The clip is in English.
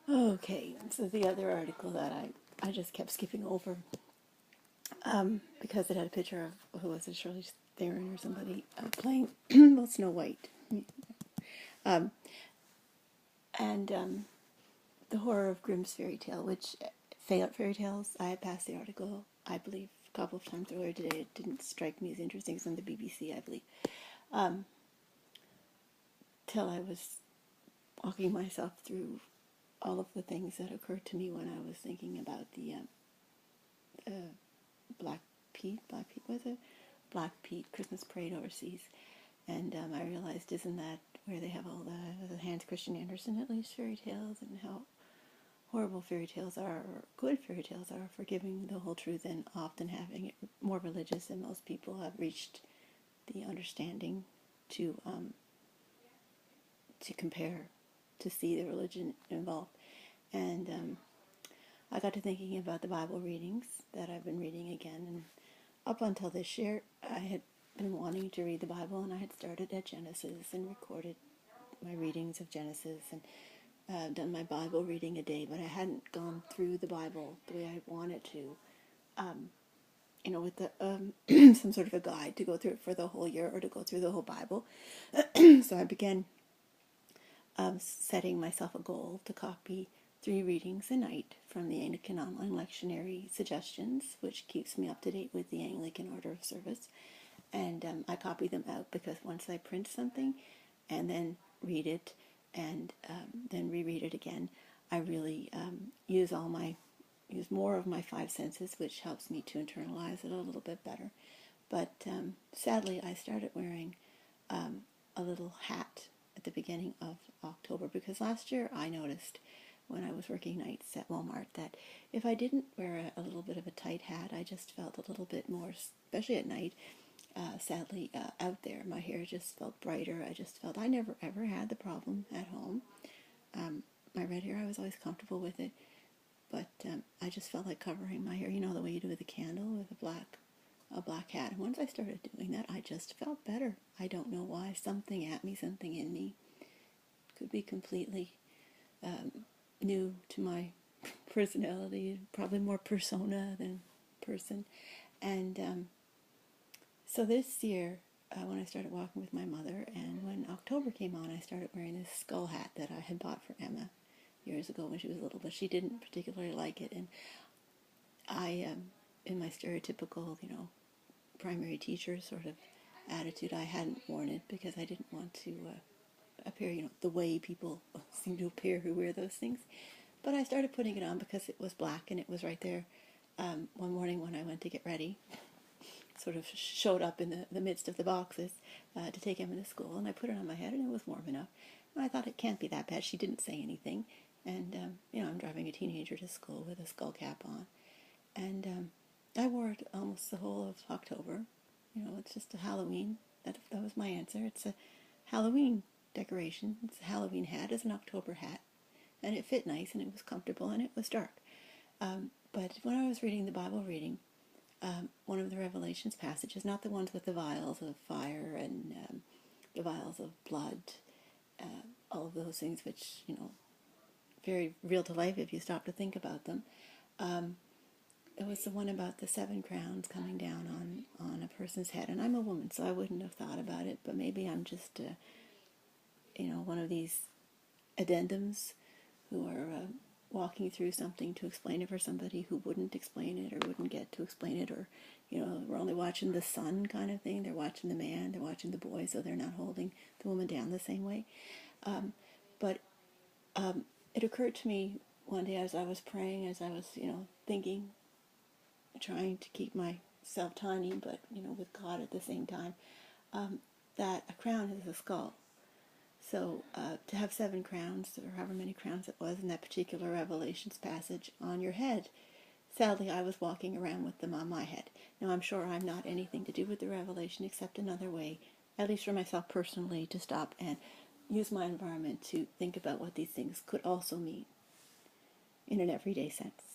Okay, so the other article that I just kept skipping over because it had a picture of, who was it, Shirley Theron or somebody playing, well, Snow White. And the horror of Grimm's fairy tale, which fairy tales, I had passed the article, I believe, a couple of times earlier today. It didn't strike me as interesting. It's on the BBC, I believe. Till I was walking myself through all of the things that occurred to me when I was thinking about the Black Pete, was it? Black Pete Christmas Parade overseas. And I realized, isn't that where they have all the Hans Christian Andersen, at least, fairy tales, and how horrible fairy tales are, or good fairy tales are, for giving the whole truth and often having it more religious than most people have reached the understanding to compare, to see the religion involved. And I got to thinking about the Bible readings that I've been reading again, and up until this year, I had been wanting to read the Bible, and I had started at Genesis and recorded my readings of Genesis and done my Bible reading a day, but I hadn't gone through the Bible the way I wanted to, with the some sort of a guide to go through it for the whole year or to go through the whole Bible. So I began setting myself a goal to copy 3 readings a night from the Anglican Online Lectionary Suggestions, which keeps me up to date with the Anglican Order of Service. And I copy them out because once I print something and then read it and then reread it again, I really use more of my 5 senses, which helps me to internalize it a little bit better. But sadly, I started wearing a little hat at the beginning of October, because last year I noticed when I was working nights at Walmart that if I didn't wear a little bit of a tight hat, I just felt a little bit more, especially at night, sadly, out there. My hair just felt brighter. I just felt I never ever had the problem at home. My red hair, I was always comfortable with it, but I just felt like covering my hair, the way you do with a candle, with a black hat. And once I started doing that, I just felt better. I don't know why. Something in me. Could be completely new to my personality, probably more persona than person. And so this year, when I started walking with my mother, and when October came on, I started wearing this skull hat that I had bought for Emma years ago when she was little, but she didn't particularly like it. And I, in my stereotypical, primary teacher sort of attitude, I hadn't worn it because I didn't want to appear, the way people seem to appear who wear those things. But I started putting it on because it was black and it was right there. One morning when I went to get ready, sort of showed up in the midst of the boxes to take Emma to school, and I put it on my head, and it was warm enough. And I thought, it can't be that bad. She didn't say anything. And, I'm driving a teenager to school with a skull cap on. And I wore it almost the whole of October. It's just a Halloween. That was my answer. It's a Halloween decoration. It's a Halloween hat. It's an October hat. And it fit nice, and it was comfortable, and it was dark. But when I was reading the Bible reading, one of the Revelations passages, not the ones with the vials of fire and the vials of blood, all of those things which, very real to life if you stop to think about them. It was the one about the 7 crowns coming down on a person's head. And I'm a woman, so I wouldn't have thought about it, but maybe I'm just, one of these addendums who are walking through something to explain it for somebody who wouldn't explain it or wouldn't get to explain it, or, we're only watching the son kind of thing. They're watching the man, they're watching the boy, so they're not holding the woman down the same way. But it occurred to me one day as I was praying, as I was, thinking, trying to keep myself tiny, but, with God at the same time, that a crown is a skull. So to have 7 crowns, or however many crowns it was in that particular Revelations passage, on your head, sadly, I was walking around with them on my head. Now, I'm sure I'm not anything to do with the Revelation except another way, at least for myself personally, to stop and use my environment to think about what these things could also mean in an everyday sense.